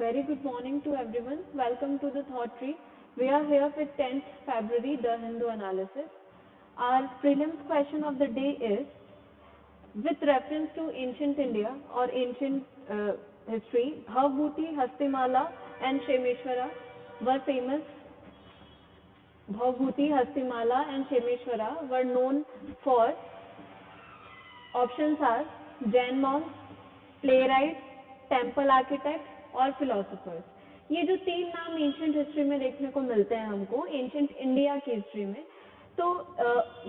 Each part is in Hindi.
Very good morning to everyone. Welcome to the Thought Tree. We are here with 10th February, the Hindu analysis. Our prelims question of the day is, with reference to ancient India or ancient history, Bhavbhuti, Hastimala and Shemeshwara were famous. Bhavbhuti, Hastimala and Shemeshwara were known for, options are Jain monks, playwrights, temple architect और फिलोसोफर्स. ये जो तीन नाम एंशियंट हिस्ट्री में देखने को मिलते हैं हमको एंशियंट इंडिया की हिस्ट्री में, तो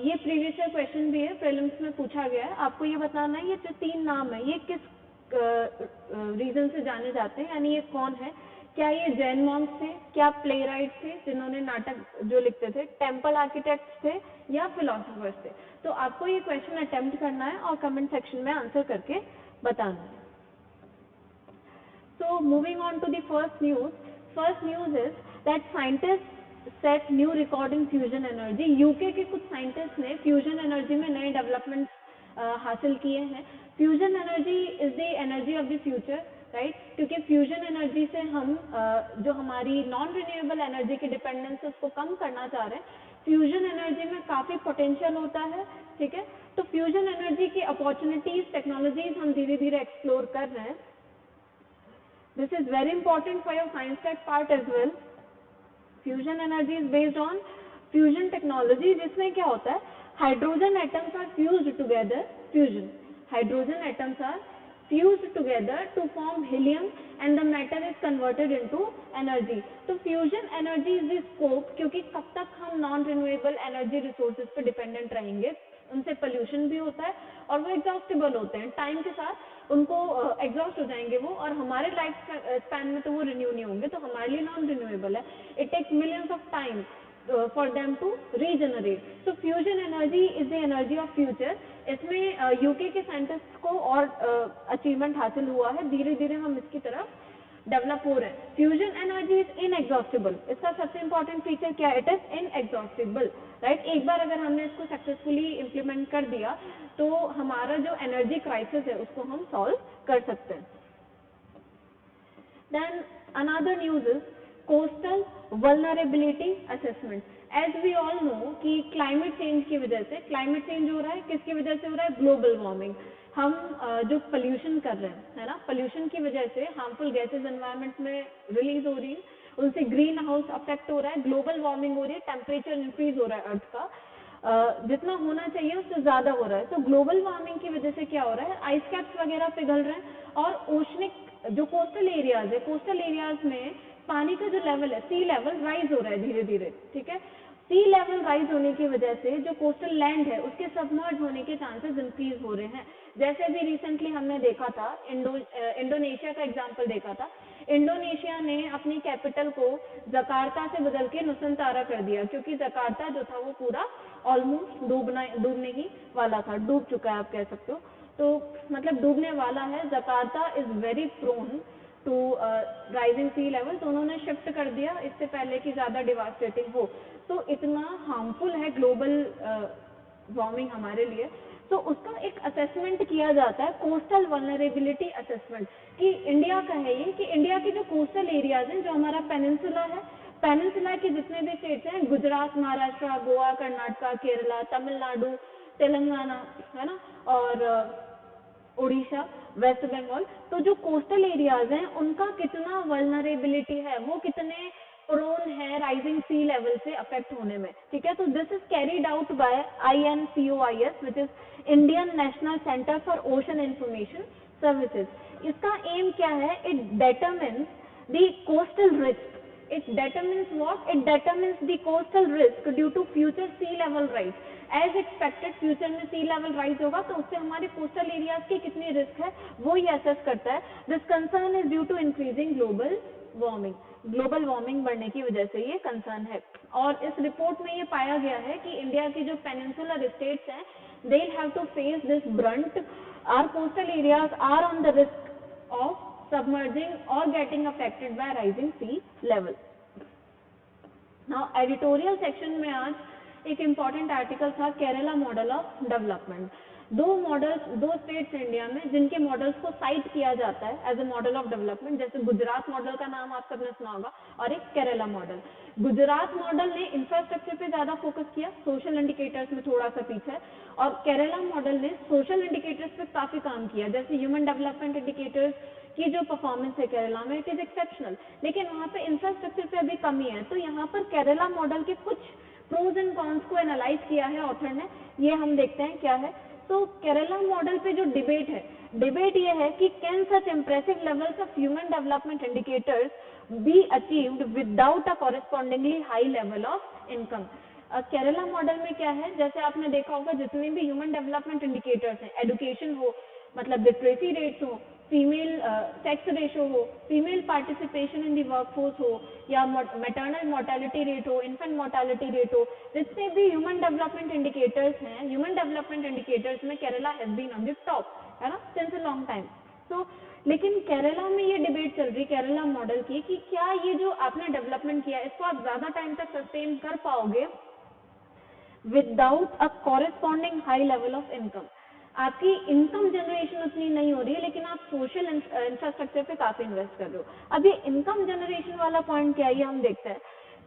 ये प्रीवियस ईयर क्वेश्चन भी है, प्रीलिम्स में पूछा गया है. आपको ये बताना है ये जो तीन नाम है ये किस रीजन से जाने जाते हैं, यानी ये कौन है. क्या ये जैन मॉन्क्स थे, क्या प्ले राइट्स थे जिन्होंने नाटक जो लिखते थे, टेम्पल आर्किटेक्ट्स थे या फिलोसोफर्स थे. तो आपको ये क्वेश्चन अटेम्प्ट करना है और कमेंट सेक्शन में आंसर करके बताना है. So moving on to the first news. First news is that scientists set new record in fusion energy. UK के कुछ साइंटिस्ट ने फ्यूजन एनर्जी में नए डेवलपमेंट्स हासिल किए हैं. Fusion energy is the energy of the future, right, क्योंकि फ्यूजन एनर्जी से हम जो हमारी नॉन रिन्यूएबल एनर्जी की डिपेंडेंस है उसको कम करना चाह रहे हैं. फ्यूजन एनर्जी में काफ़ी पोटेंशियल होता है, ठीक है. तो फ्यूजन एनर्जी की अपॉर्चुनिटीज, टेक्नोलॉजीज हम धीरे धीरे एक्सप्लोर कर रहे हैं. This is very important for your science tech part as well. Fusion energy is based on fusion technology, जिसमें क्या होता है, hydrogen atoms are fused together, fusion. Hydrogen atoms are fused together to form helium and the matter is converted into energy. तो fusion energy is the scope, क्योंकि कब तक हम non renewable energy resources पे dependent रहेंगे, उनसे पोल्यूशन भी होता है और वो एग्जॉस्टेबल होते हैं. टाइम के साथ उनको एग्जॉस्ट हो जाएंगे वो, और हमारे लाइफ स्पैन में तो वो रिन्यू नहीं होंगे, तो हमारे लिए नॉन रिन्यूएबल है. It takes millions of time for them to regenerate. So fusion energy is the energy of future. इसमें यूके के साइंटिस्ट को और अचीवमेंट हासिल हुआ है. धीरे धीरे हम इसकी तरफ डेवलप हो रहे हैं. Fusion energy is inexhaustible. इसका सबसे इंपॉर्टेंट फीचर क्या है, इट इज इनएग्जॉस्टेबल, राइट. एक बार अगर हमने इसको सक्सेसफुली इम्प्लीमेंट कर दिया तो हमारा जो एनर्जी क्राइसिस है उसको हम सॉल्व कर सकते हैं. Then another news is coastal vulnerability assessment. As we all know कि क्लाइमेट चेंज की वजह से, क्लाइमेट चेंज हो रहा है किसकी वजह से हो रहा है, ग्लोबल वार्मिंग. हम जो पोल्यूशन कर रहे हैं, है ना, पोल्यूशन की वजह से हार्मफुल गैसेस एनवायरनमेंट में रिलीज हो रही है, उनसे ग्रीन हाउस अफेक्ट हो रहा है, ग्लोबल वार्मिंग हो रही है, टेम्परेचर इंक्रीज हो रहा है अर्थ का. जितना होना चाहिए उससे ज़्यादा हो रहा है. तो ग्लोबल वार्मिंग की वजह से क्या हो रहा है, आइस कैप्स वगैरह पिघल रहे हैं और ओशनिक जो कोस्टल एरियाज है, कोस्टल एरियाज में पानी का जो लेवल है, सी लेवल राइज हो रहा है धीरे धीरे, ठीक है. सी लेवल राइज होने की वजह से जो कोस्टल लैंड है उसके सबमर्ज होने के चांसेस इंक्रीज हो रहे हैं. जैसे भी रिसेंटली हमने देखा था, इंडोनेशिया का एग्जांपल देखा था. इंडोनेशिया ने अपनी कैपिटल को जकार्ता से बदल के नुसंतारा कर दिया, क्योंकि जकार्ता जो था वो पूरा ऑलमोस्ट डूबने ही वाला था, डूब चुका है आप कह सकते हो. तो मतलब डूबने वाला है. Jakarta is very prone to rising sea level, तो उन्होंने शिफ्ट कर दिया इससे पहले कि ज़्यादा डिवास्टेटिंग हो. तो इतना हार्मफुल है ग्लोबल वार्मिंग हमारे लिए. तो उसका एक असेसमेंट किया जाता है, कोस्टल वल्नरेबिलिटी असेसमेंट, कि इंडिया का है ये, कि इंडिया के जो कोस्टल एरियाज हैं, जो हमारा पेनिनसुला है, पेनिनसुला के जितने भी स्टेट्स हैं, गुजरात, महाराष्ट्र, गोवा, कर्नाटका, केरला, तमिलनाडु, तेलंगाना, है ना, और उड़ीसा, वेस्ट बंगाल. तो जो कोस्टल एरियाज हैं उनका कितना वल्नरेबिलिटी है, वो कितने प्रोन है राइजिंग सी लेवल से अफेक्ट होने में, ठीक है. तो this is carried out by INCOIS, which is Indian national centre for ocean information services. इसका एम क्या है, it determines the coastal risk. It determines what? It determines the coastal risk due to future sea level rise. As expected future में सी लेवल राइज होगा तो उससे हमारे कोस्टल एरियाज की कितनी रिस्क है वो ये असेस करता है. This concern is due to increasing global warming. Global warming बढ़ने की वजह से ये कंसर्न है. और इस रिपोर्ट में ये पाया गया है कि इंडिया की जो पेनिनसुलर स्टेट्स हैं, they will have to face this brunt. Our coastal areas are on the risk of submerging or getting affected by rising sea level. Now editorial section में आज एक इम्पॉर्टेंट आर्टिकल था, केरला मॉडल ऑफ डेवलपमेंट. दो स्टेट्स इंडिया में जिनके मॉडल्स को साइट किया जाता है as a model of development, जैसे गुजरात मॉडल का नाम आप सबने सुना होगा और एक केरला मॉडल। गुजरात मॉडल ने इंफ्रास्ट्रक्चर पे ज्यादा फोकस किया, सोशल इंडिकेटर्स में थोड़ा सा पीछे, और केरला मॉडल ने सोशल इंडिकेटर्स पे काफी काम किया, जैसे ह्यूमन डेवलपमेंट इंडिकेटर्स की जो परफॉर्मेंस है केरला में इट इज एक्सेप्शनल, लेकिन वहाँ पे इंफ्रास्ट्रक्चर पे अभी कमी है। तो यहाँ पर केरला मॉडल के कुछ प्रोज एंड कॉन्स को एनालाइज किया है ऑथर ने, ये हम देखते हैं क्या है। तो केरला मॉडल पे जो डिबेट ये है कि can such impressive levels of human development indicators be achieved without a correspondingly high level of income. Kerala model में क्या है, जैसे आपने देखा होगा जितने भी ह्यूमन डेवलपमेंट इंडिकेटर्स हैं, एडुकेशन हो, मतलब लिटरेसी रेट्स हो, फीमेल सेक्स रेशो हो, female participation in the workforce हो, या मैटरनल मोर्टेलिटी रेट हो, इन्फेंट मोर्टेलिटी रेट हो, जितने भी ह्यूमन डेवलपमेंट इंडिकेटर्स हैं, ह्यूमन डेवलपमेंट इंडिकेटर्स में Kerala has been on the top, है ना, since a long time. So लेकिन केरला में ये डिबेट चल रही केरला मॉडल की कि क्या ये जो आपने डेवलपमेंट किया इसको आप ज्यादा टाइम तक सस्टेन कर पाओगे without a corresponding high level of income. आपकी इनकम जनरेशन उतनी नहीं हो रही है, लेकिन आप सोशल इंफ्रास्ट्रक्चर पे काफी इन्वेस्ट कर रहे हो। अब ये इनकम जनरेशन वाला पॉइंट क्या है ये हम देखते हैं।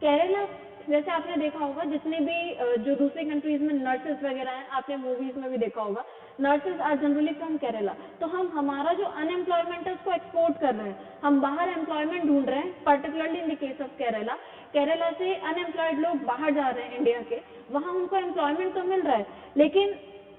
केरला, जैसे आपने देखा होगा जितने भी जो दूसरी कंट्रीज में नर्सेस वगैरह हैं, आपने मूवीज में भी देखा होगा, nurses are generally from Kerala. तो हम हमारा जो अनएम्प्लॉयमेंट है उसको एक्सपोर्ट कर रहे हैं, हम बाहर एम्प्लॉयमेंट ढूंढ रहे हैं, particularly in the case of Kerala. Kerala से अनएम्प्लॉयड लोग बाहर जा रहे हैं इंडिया के, वहां उनको एम्प्लॉयमेंट तो मिल रहा है, लेकिन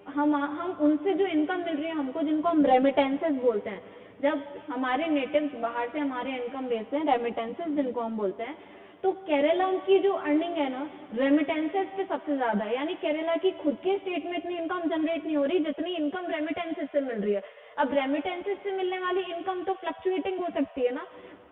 हम उनसे जो इनकम मिल रही है हमको, जिनको हम रेमिटेंसेस बोलते हैं, जब हमारे नेटिव्स बाहर से हमारे इनकम भेजते हैं, रेमिटेंसेस जिनको हम बोलते हैं, तो केरला की जो अर्निंग है ना रेमिटेंसेस पे सबसे ज्यादा है। यानी केरला की खुद के स्टेट में इतनी इनकम जनरेट नहीं हो रही जितनी इनकम रेमिटेंसेस से मिल रही है। अब रेमिटेंसेस से मिलने वाली इनकम तो फ्लक्चुएटिंग हो सकती है ना,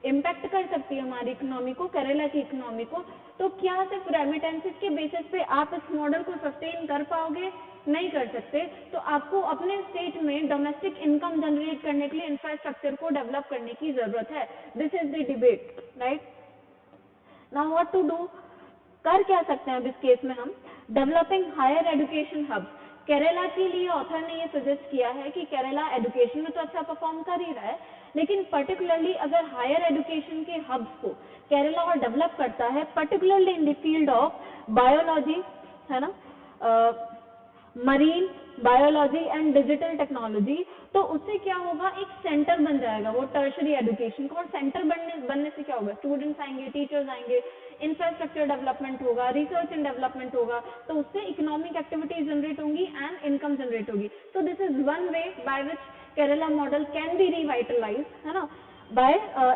इम्पैक्ट कर सकती है हमारी इकोनॉमी को, केरला की इकोनॉमी को। तो क्या सिर्फ रेमिटेंसेस के बेसिस पे आप इस मॉडल को सस्टेन कर पाओगे? नहीं कर सकते। तो आपको अपने स्टेट में डोमेस्टिक इनकम जनरेट करने के लिए इंफ्रास्ट्रक्चर को डेवलप करने की जरूरत है। This is the debate, right. Now what to do, कर क्या सकते हैं अब इस केस में हम, developing higher education hubs. Kerala के लिए ऑथर ने ये सजेस्ट किया है कि केरला एजुकेशन में तो अच्छा परफॉर्म कर ही रहा है, लेकिन पर्टिकुलरली अगर हायर एजुकेशन के हब्स को केरला और डेवलप करता है, particularly in the field of biology, है ना, marine biology and digital technology, तो उससे क्या होगा, एक सेंटर बन जाएगा वो टर्शरी एजुकेशन का। और सेंटर बनने से क्या होगा, स्टूडेंट्स आएंगे, टीचर्स आएंगे, इंफ्रास्ट्रक्चर डेवलपमेंट होगा, रिसर्च एंड डेवलपमेंट होगा, तो उससे इकोनॉमिक एक्टिविटीज जनरेट होंगी एंड इनकम जनरेट होगी। तो this is one way by which Kerala model can be revitalise, है ना, by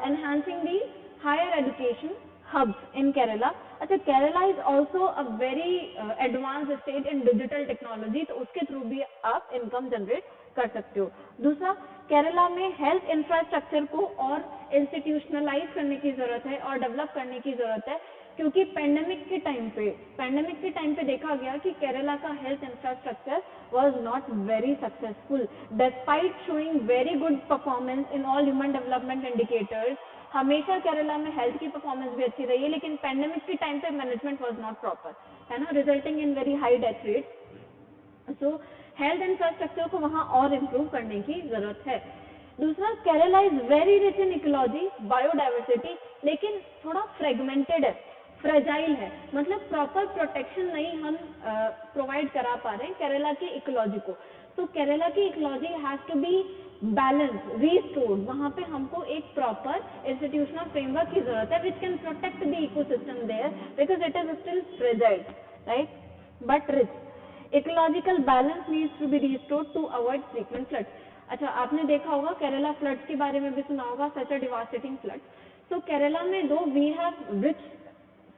enhancing the higher education hubs in Kerala. अच्छा, Kerala is also a very advanced state in digital technology, तो उसके थ्रू भी आप इनकम जनरेट कर सकते हो। दूसरा, केरला में हेल्थ इंफ्रास्ट्रक्चर को और इंस्टीट्यूशनलाइज करने की जरूरत है और डेवलप करने की जरूरत है, क्योंकि पैंडेमिक के टाइम पे देखा गया कि केरला का health infrastructure was not very successful despite showing very good performance in all human development indicators। हमेशा केरला में हेल्थ की परफॉर्मेंस भी अच्छी रही है, लेकिन पैंडेमिक के टाइम पे मैनेजमेंट वाज नॉट प्रॉपर, है ना, resulting in very high death rate. So health infrastructure को वहां और इम्प्रूव करने की जरूरत है। दूसरा, Kerala is very rich in ecology, biodiversity, लेकिन थोड़ा फ्रेगमेंटेड है, फ्रेजाइल है, मतलब प्रॉपर प्रोटेक्शन नहीं हम प्रोवाइड करा पा रहे हैं केरला की इकोलॉजी को। तो केरला की ecology has to be balance, restored. वहां पे हमको एक प्रॉपर इंस्टीट्यूशनल फ्रेमवर्क की जरूरत है which can protect the ecosystem there, because it is still fragile, right, but rich. Ecological balance needs to be restored to avoid frequent floods. अच्छा, आपने देखा होगा केरला फ्लड्स के बारे में भी सुना होगा, सच अ डिवास्टेटिंग फ्लड्स। तो केरला में though we have rich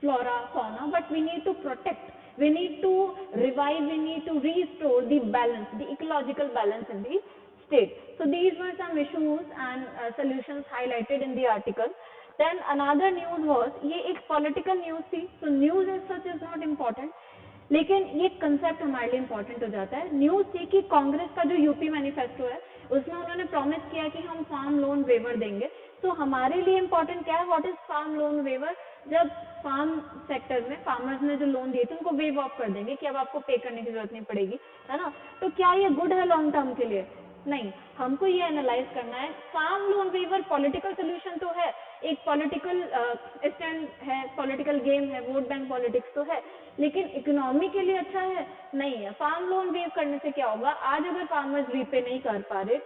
flora, fauna, but we need to protect, we need to revive, we need to restore the balance, the ecological balance in the state. So these were some issues and solutions highlighted in the article. Then another news was, ये एक political news थी, so news as such is not important, लेकिन ये कंसेप्ट हमारे लिए इंपॉर्टेंट हो जाता है। न्यूज थी कि कांग्रेस का जो यूपी मैनिफेस्टो है उसमें उन्होंने प्रॉमिस किया कि हम फार्म लोन वेवर देंगे, तो हमारे लिए इम्पोर्टेंट क्या है, what is farm loan waiver. जब फार्म सेक्टर में फार्मर्स ने जो लोन दिए थे उनको वेव ऑफ कर देंगे कि अब आपको पे करने की जरूरत नहीं पड़ेगी, है ना। तो क्या ये गुड है लॉन्ग टर्म के लिए? नहीं, हमको ये एनालाइज करना है। Farm loan waiver political solution तो है, एक पॉलिटिकल स्टैंड है, पॉलिटिकल गेम है, वोट बैंक पॉलिटिक्स तो है, लेकिन इकोनॉमी के लिए अच्छा है नहीं है। फार्म लोन वेव करने से क्या होगा, आज अगर फार्मर्स रीपे नहीं कर पा रहे,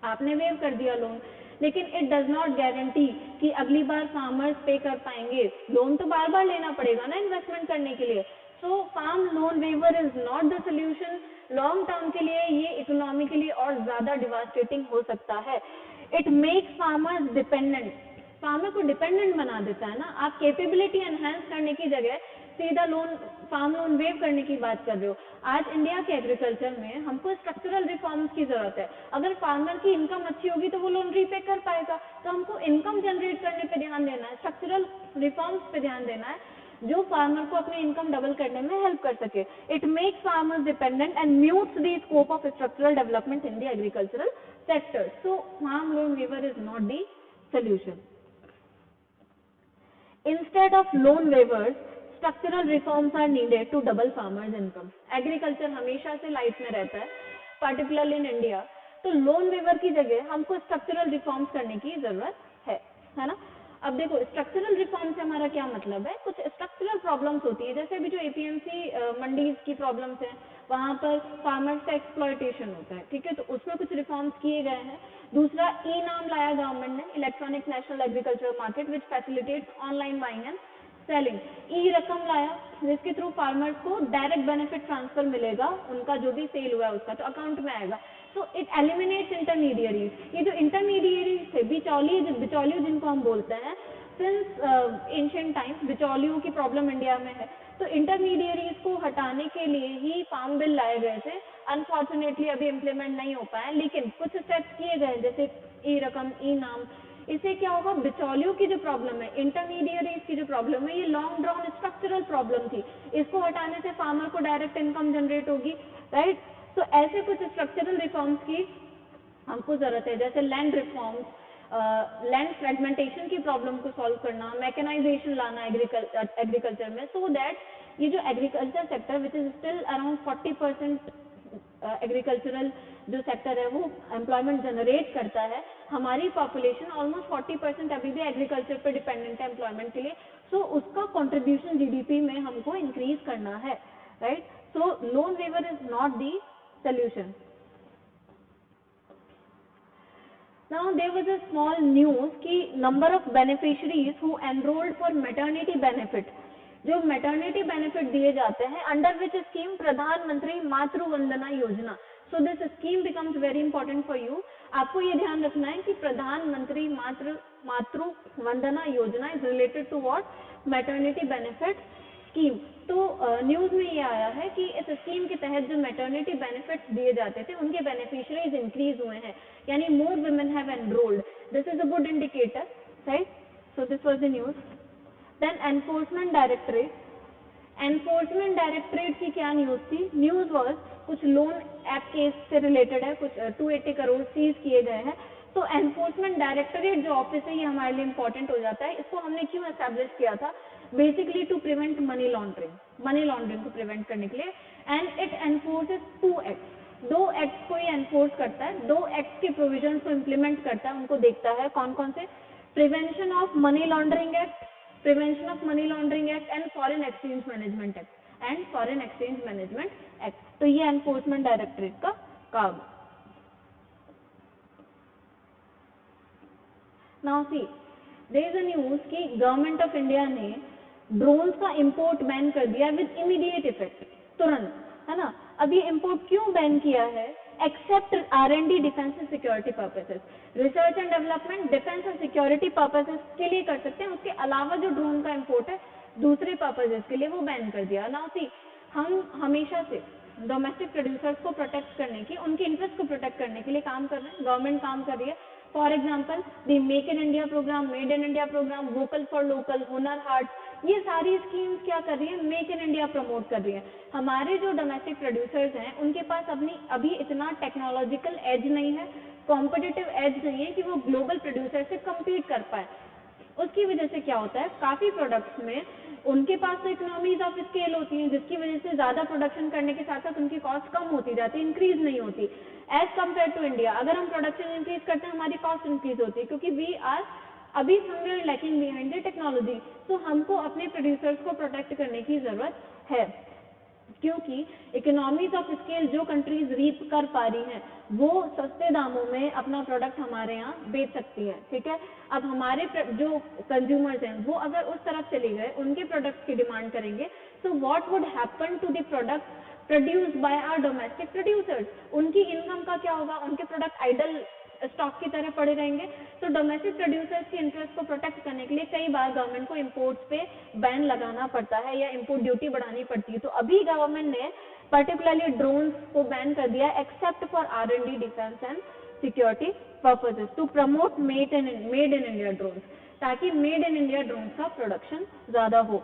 आपने वेव कर दिया लोन, लेकिन इट डज नॉट गारंटी कि अगली बार फार्मर्स पे कर पाएंगे। लोन तो बार बार लेना पड़ेगा ना इन्वेस्टमेंट करने के लिए। So farm loan waiver is not the solution. Long term के लिए ये इकोनॉमी के लिए और ज्यादा डिवास्टेटिंग हो सकता है। It makes farmers dependent, farmer को डिपेंडेंट बना देता है ना। आप कैपेबिलिटी एनहांस करने की जगह सीधा लोन, फार्म लोन वेव करने की बात कर रहे हो। आज इंडिया के एग्रीकल्चर में हमको स्ट्रक्चरल रिफॉर्म्स की जरूरत है। अगर फार्मर की इनकम अच्छी होगी तो वो लोन रीपे कर पाएगा। तो हमको इनकम जनरेट करने पे ध्यान देना है, स्ट्रक्चरल रिफॉर्म्स पे ध्यान देना है जो फार्मर को अपनी इनकम डबल करने में हेल्प कर सके। It makes farmers dependent and mutes the scope of structural development in the agricultural sector. So farm loan waiver is not the solution. Instead of loan waivers, structural reforms are needed to double farmers' income. Agriculture हमेशा से लाइफ में रहता है, particularly in India. तो लोन वेवर की जगह हमको स्ट्रक्चरल रिफॉर्म्स करने की जरूरत है ना। अब देखो स्ट्रक्चरल रिफॉर्म से हमारा क्या मतलब है, कुछ स्ट्रक्चरल प्रॉब्लम्स होती है, जैसे अभी जो एपीएमसी मंडीज की प्रॉब्लम्स हैं, वहां पर फार्मर्स का एक्सप्लॉयटेशन होता है, ठीक है, तो उसमें कुछ रिफॉर्म्स किए गए हैं। दूसरा, ई नाम लाया गवर्नमेंट ने, electronic national agriculture market which facilitates online buying and selling. E Rakam लाया जिसके थ्रू फार्मर्स को डायरेक्ट बेनिफिट ट्रांसफर मिलेगा, उनका जो भी सेल हुआ है उसका तो अकाउंट में आएगा। So it eliminates intermediaries. ये जो इंटरमीडियरीज थे, बिचौलिए जिनको हम बोलते हैं, सिंस एंशिएंट टाइम्स बिचौलियों की प्रॉब्लम इंडिया में है, तो इंटरमीडियरीज को हटाने के लिए ही फार्म बिल लाए गए थे। अनफॉर्चुनेटली अभी इम्प्लीमेंट नहीं हो पाए, लेकिन कुछ स्टेप्स किए गए जैसे ई रकम, ई नाम। इससे क्या होगा, बिचौलियों की जो प्रॉब्लम है, इंटरमीडियरीज की जो प्रॉब्लम है, ये लॉन्ग ड्रॉन स्ट्रक्चरल प्रॉब्लम थी, इसको हटाने से फार्मर को डायरेक्ट इनकम जनरेट होगी, राइट। तो ऐसे कुछ स्ट्रक्चरल रिफॉर्म्स की हमको जरूरत है, जैसे लैंड रिफॉर्म्स, लैंड फ्रेगमेंटेशन की प्रॉब्लम को सॉल्व करना, मैकेनाइजेशन लाना एग्रीकल्चर में, सो दैट ये जो agriculture sector which is still around 40% agricultural जो सेक्टर है वो एम्प्लॉयमेंट जनरेट करता है। हमारी पॉपुलेशन ऑलमोस्ट 40% अभी भी एग्रीकल्चर पे डिपेंडेंट है एम्प्लॉयमेंट के लिए। सो उसका कंट्रीब्यूशन जीडीपी में हमको इंक्रीज करना है, right. So loan waiver is not the solution. Now there was a small news कि number of beneficiaries who enrolled for maternity benefit, जो मैटरनिटी बेनिफिट दिए जाते हैं अंडर विच स्कीम, प्रधानमंत्री मातृ वंदना योजना। So this scheme becomes very important for you. आपको ये ध्यान रखना है कि प्रधानमंत्री Matru Vandana Yojana is related to what, maternity benefit scheme. तो न्यूज में ये आया है कि इस स्कीम के तहत जो मैटरनिटी बेनिफिट्स दिए जाते थे उनके बेनिफिशियरीज इंक्रीज हुए हैं, यानी more women have enrolled. This is a good indicator, right. So this was the news. Then enforcement directorate, enforcement directorate की क्या न्यूज थी? न्यूज वाज कुछ लोन ऐप केस से रिलेटेड है, कुछ 280 करोड़ सीज किए गए हैं। तो एनफोर्समेंट डायरेक्टरेट जो ऑफिस है ये हमारे लिए इंपॉर्टेंट हो जाता है। इसको हमने क्यों एस्टैब्लिश किया था? Basically to prevent money laundering, money laundering को प्रिवेंट करने के लिए। And it enforces 2 act, 2 act को ये एनफोर्स करता है, 2 एक्ट के प्रोविजंस को इम्प्लीमेंट करता है, उनको देखता है कौन कौन से, prevention of money laundering act, prevention of money laundering act and foreign exchange management act and foreign exchange management act. तो ये एनफोर्समेंट डायरेक्टरेट का काम। Now see, there is a news कि गवर्नमेंट ऑफ इंडिया ने ड्रोन्स का इंपोर्ट बैन कर दिया विद इमीडिएट इफेक्ट, तुरंत, है ना। अब ये इंपोर्ट क्यों बैन किया है? Except R&D, defence and security purposes, research and development, defence and security purposes के लिए कर सकते हैं, उसके अलावा जो ड्रोन का इंपोर्ट है दूसरे पर्पसेस के लिए वो बैन कर दिया। नाउ सी, हम हमेशा से डोमेस्टिक प्रोड्यूसर्स को प्रोटेक्ट करने की, उनके इंटरेस्ट को प्रोटेक्ट करने के लिए काम कर रहे हैं, गवर्नमेंट काम कर रही है। For example the make in India programme, made in India programme, vocal for local, Hunar Haat, ये सारी स्कीम्स क्या कर रही है? मेक इन इंडिया प्रमोट कर रही है। हमारे जो डोमेस्टिक प्रोड्यूसर्स हैं उनके पास अपनी अभी इतना टेक्नोलॉजिकल एज नहीं है, कॉम्पिटिटिव एज नहीं है कि वो ग्लोबल प्रोड्यूसर से compete कर पाए। उसकी वजह से क्या होता है, काफी प्रोडक्ट्स में उनके पास तो इकोनॉमीज ऑफ स्केल होती हैं, जिसकी वजह से ज्यादा प्रोडक्शन करने के साथ साथ उनकी कॉस्ट कम होती जाती है, इंक्रीज नहीं होती। एज कम्पेयर टू इंडिया, अगर हम प्रोडक्शन इंक्रीज करते हैं हमारी कॉस्ट इंक्रीज होती है, क्योंकि वी आर अभी somewhere lacking behind the technology. तो हमको अपने प्रोड्यूसर्स को प्रोटेक्ट करने की जरूरत है, क्योंकि इकोनॉमीज ऑफ स्केल जो कंट्रीज रीप कर पा रही हैं वो सस्ते दामों में अपना प्रोडक्ट हमारे यहाँ बेच सकती हैं, ठीक है। अब हमारे जो कंज्यूमर्स हैं वो अगर उस तरफ चले गए, उनके प्रोडक्ट्स की डिमांड करेंगे, तो what would happen to the product produced by our domestic producers, उनकी इनकम का क्या होगा, उनके प्रोडक्ट आइडल स्टॉक की तरह पड़े रहेंगे। तो डोमेस्टिक प्रोड्यूसर्स के इंटरेस्ट को प्रोटेक्ट करने के लिए कई बार गवर्नमेंट को इंपोर्ट्स पे बैन लगाना पड़ता है या इंपोर्ट ड्यूटी बढ़ानी पड़ती है। तो अभी गवर्नमेंट ने पर्टिकुलरली ड्रोन्स को बैन कर दिया, except for R&D, defence and security purposes, to promote made in India drones, ताकि मेड इन इंडिया ड्रोन्स का प्रोडक्शन ज्यादा हो।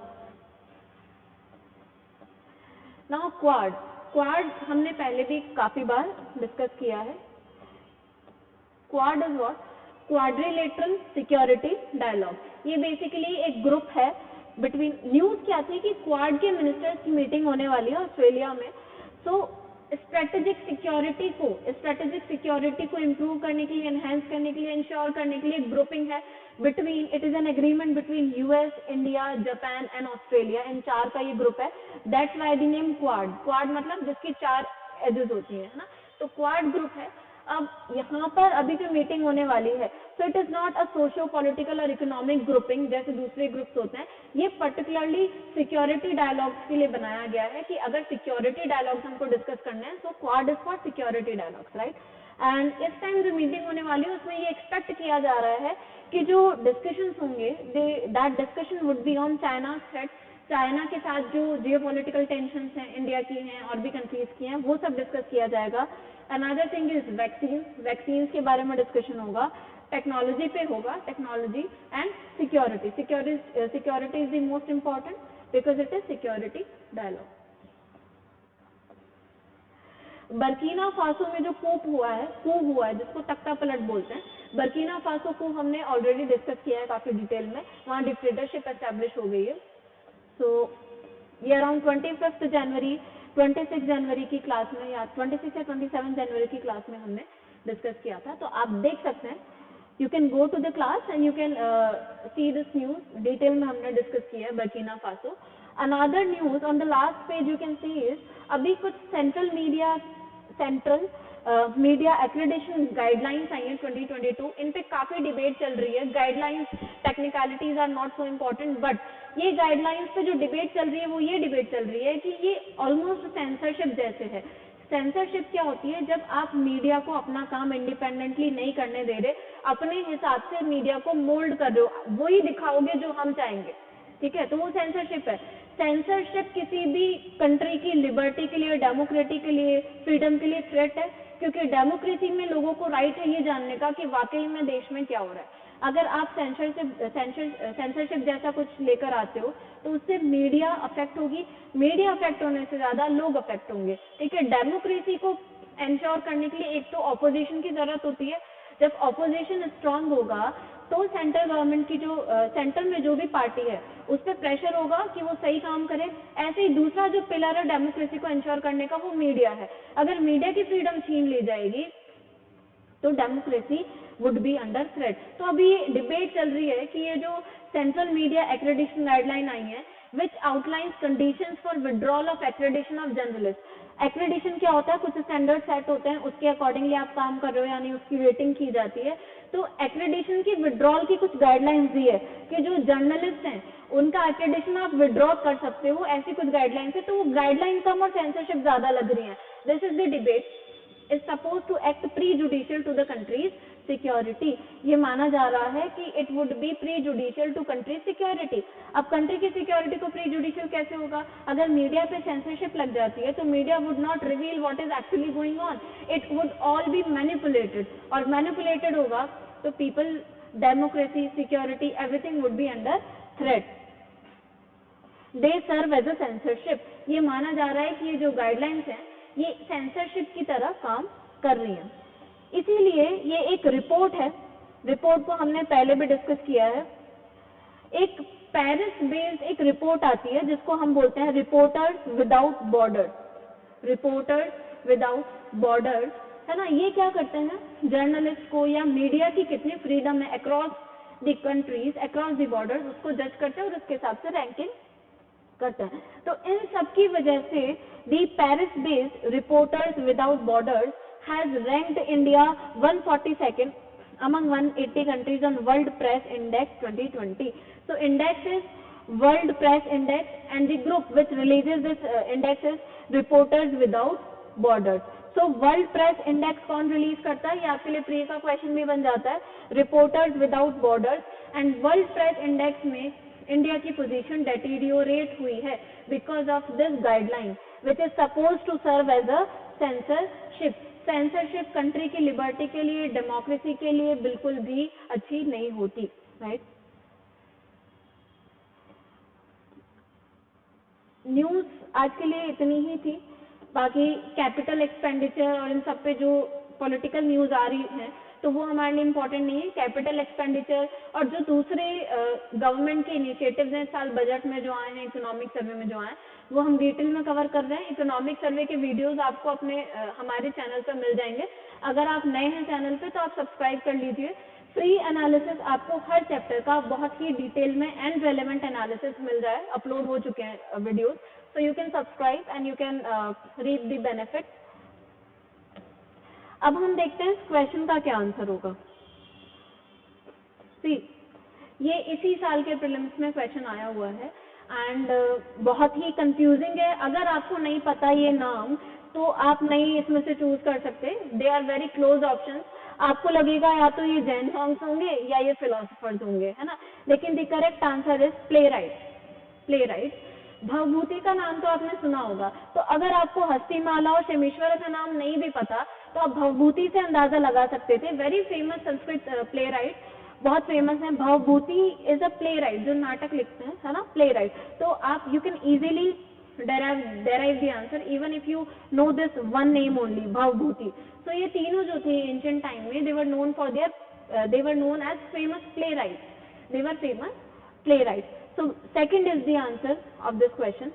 नाउ क्वाड हमने पहले भी काफी बार डिस्कस किया है। Quad is what, quadrilateral security dialogue. ये बेसिकली एक ग्रुप है बिटवीन, न्यूज क्या थी कि क्वाड के मिनिस्टर्स की मीटिंग होने वाली है ऑस्ट्रेलिया में। सो स्ट्रेटेजिक सिक्योरिटी को इंप्रूव करने के लिए, एनहेंस करने के लिए, इंश्योर करने के लिए एक ग्रुपिंग है between, it is an agreement between US, India, Japan and Australia. इन चार का ये ग्रुप है, that's why the name quad मतलब जिसकी चार एजेस होती है ना, तो क्वाड ग्रुप है। अब यहाँ पर अभी जो मीटिंग होने वाली है, so it is not a socio political और इकोनॉमिक ग्रुपिंग जैसे दूसरे ग्रुप्स होते हैं। ये पर्टिकुलरली सिक्योरिटी डायलॉग्स के लिए बनाया गया है कि अगर सिक्योरिटी डायलॉग्स हमको डिस्कस करने हैं, so quad is for security dialogues, right. And इस टाइम जो मीटिंग होने वाली है उसमें ये एक्सपेक्ट किया जा रहा है कि जो डिस्कशंस होंगे, that discussion would be on China threat, China के साथ जो जियोपॉलिटिकल टेंशंस हैं, इंडिया की हैं और भी कंट्रीज की हैं, वो सब डिस्कस किया जाएगा। अनदर थिंग इज वैक्सीन के बारे में डिस्कशन होगा, टेक्नोलॉजी पे होगा, technology and security is the most important because it is security dialogue. Burkina Faso में जो कू हुआ है जिसको तख्ता पलट बोलते हैं, बर्किना फासो को हमने ऑलरेडी डिस्कस किया है काफी डिटेल में, वहाँ डिक्टेटरशिप एस्टेब्लिश हो गई है। सो ये अराउंड 25 जनवरी 26 जनवरी की क्लास में या 26 या 27 जनवरी की क्लास में हमने डिस्कस किया था। तो आप देख सकते हैं, you can go to the class and you can see this news, detail में हमने डिस्कस किया है Burkina Faso. Another news on the last page you can see is, अभी कुछ सेंट्रल मीडिया एक्रेडिशन गाइडलाइंस आई हैं 2022, इन पे काफी डिबेट चल रही है। Guidelines technicalities are not so important, but ये गाइडलाइंस पे जो डिबेट चल रही है वो ये डिबेट चल रही है कि ये ऑलमोस्ट सेंसरशिप जैसे है। सेंसरशिप क्या होती है, जब आप मीडिया को अपना काम इंडिपेंडेंटली नहीं करने दे रहे, अपने हिसाब से मीडिया को मोल्ड कर रहे हो, वही दिखाओगे जो हम चाहेंगे, ठीक है, तो वो सेंसरशिप है। सेंसरशिप किसी भी कंट्री की लिबर्टी के लिए, डेमोक्रेसी के लिए, फ्रीडम के लिए थ्रेट है, क्योंकि डेमोक्रेसी में लोगों को राइट है ये जानने का कि वाकई में देश में क्या हो रहा है। अगर आप सेंसरशिप जैसा कुछ लेकर आते हो तो उससे मीडिया अफेक्ट होगी, मीडिया अफेक्ट होने से ज्यादा लोग अफेक्ट होंगे, ठीक है। डेमोक्रेसी को इंश्योर करने के लिए एक तो ऑपोजिशन की जरूरत होती है, जब ऑपोजिशन स्ट्रांग होगा तो सेंट्रल गवर्नमेंट की जो सेंटर में जो भी पार्टी है उस पर प्रेशर होगा कि वो सही काम करे। ऐसे ही दूसरा जो पिलर है डेमोक्रेसी को इंश्योर करने का वो मीडिया है। अगर मीडिया की फ्रीडम छीन ली जाएगी तो democracy would be under threat. तो अभी ये डिबेट चल रही है कि ये जो सेंट्रल मीडिया एक्रेडिशन गाइडलाइन आई है which outlines conditions for withdrawal of accreditation of journalist. Accreditation क्या होता है, कुछ स्टैंडर्ड सेट होते हैं, उसके अकॉर्डिंगली आप काम कर रहे हो यानी उसकी रेटिंग की जाती है। तो एक्रेडिशन की विड्रॉल की कुछ गाइडलाइंस दी है कि जो जर्नलिस्ट हैं उनका एक्रेडिशन आप विड्रॉ कर सकते हो, ऐसी कुछ गाइडलाइंस है। तो वो गाइडलाइन कम और सेंसरशिप ज्यादा लग रही है। This is the debate is supposed to act prejudicial to the country's security। ये माना जा रहा है कि it would be prejudicial to country's security। अब कंट्री की सिक्योरिटी को प्रीजुडिशियल कैसे होगा, अगर मीडिया पे सेंसरशिप लग जाती है तो media would not reveal what is actually going on, it would all be manipulated, और मैनिपुलेटेड होगा तो people, democracy, security, everything would be under threat. They serve as a censorship. ये माना जा रहा है कि ये जो गाइडलाइंस हैं ये सेंसरशिप की तरह काम कर रही हैं। इसीलिए ये एक रिपोर्ट है, रिपोर्ट को हमने पहले भी डिस्कस किया है। एक पेरिस बेस्ड एक रिपोर्ट आती है जिसको हम बोलते हैं reporters without borders, reporters without borders, है ना। ये क्या करते हैं, जर्नलिस्ट को या मीडिया की कितनी फ्रीडम है across the countries, across the borders, उसको जज करते हैं और उसके हिसाब से रैंकिंग करते हैं। तो इन सब की वजह से the Paris based reporters without borders has ranked India 142nd among 180 countries on World Press Index 2020. So index is World Press Index and the group which releases this index is Reporters Without Borders. So World Press Index कौन रिलीज करता है, ये आपके लिए प्री का क्वेश्चन भी बन जाता है, Reporters Without Borders, and World Press Index में इंडिया की पोजीशन डेटीरियोरेट हुई है because of this guideline which is suppose to serve as a censorship. Censorship country की लिबर्टी के लिए, डेमोक्रेसी के लिए बिल्कुल भी अच्छी नहीं होती, राइट। न्यूज आज के लिए इतनी ही थी, बाकी कैपिटल एक्सपेंडिचर और इन सब पे जो पॉलिटिकल न्यूज आ रही है तो वो हमारे लिए इम्पोर्टेंट नहीं है। कैपिटल एक्सपेंडिचर और जो दूसरे गवर्नमेंट के इनिशिएटिव्स हैं इस साल बजट में जो आए हैं, इकोनॉमिक सर्वे में जो आए हैं, वो हम डिटेल में कवर कर रहे हैं। इकोनॉमिक सर्वे के वीडियोस आपको अपने हमारे चैनल पर मिल जाएंगे। अगर आप नए हैं चैनल पे तो आप सब्सक्राइब कर लीजिए। फ्री एनालिसिस आपको हर चैप्टर का बहुत ही डिटेल में एंड रेलेवेंट एनालिसिस मिल रहा है, अपलोड हो चुके हैं videos, so you can subscribe and you can reap the benefit. अब हम देखते हैं इस क्वेश्चन का क्या आंसर होगा। सी, ये इसी साल के प्रीलिम्स में क्वेश्चन आया हुआ है एंड बहुत ही कंफ्यूजिंग है। अगर आपको नहीं पता ये नाम तो आप नहीं इसमें से चूज कर सकते, they are very close options. आपको लगेगा या तो ये जैन हॉन्ग्स होंगे या ये फिलोसफर्स होंगे, है ना, लेकिन the correct answer is play right, play right. Bhavabhuti का नाम तो आपने सुना होगा, तो अगर आपको हस्तिमाला और क्षेमेश्वर का नाम नहीं भी पता तो आप भवभूति से अंदाजा लगा सकते थे। Very famous Sanskrit play right, बहुत फेमस है। Bhavabhuti is a play right जो नाटक लिखते हैं, है ना, प्ले राइट। तो आप you can easily derive the answer even if you know this one name only, Bhavabhuti. So ये तीनों जो थे ancient time में they were known for their they were known as famous playwrights, they were famous playwrights. So second is the answer of this question.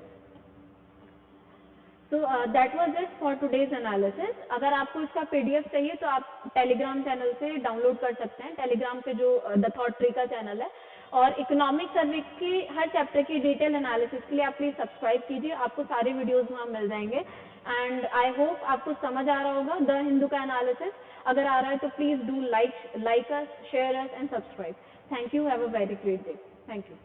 So that was it for today's analysis. अगर आपको इसका PDF चाहिए तो आप टेलीग्राम चैनल से डाउनलोड कर सकते हैं, टेलीग्राम पे जो द थॉट ट्री का चैनल है। और इकोनॉमिक सर्वे के हर चैप्टर की डिटेल एनालिसिस के लिए आप प्लीज सब्सक्राइब कीजिए, आपको सारे वीडियोस वहाँ मिल जाएंगे। एंड आई होप आपको समझ आ रहा होगा द हिंदू का एनालिसिस। अगर आ रहा है तो please do like us, share us and subscribe. Thank you, have a very great day. Thank you.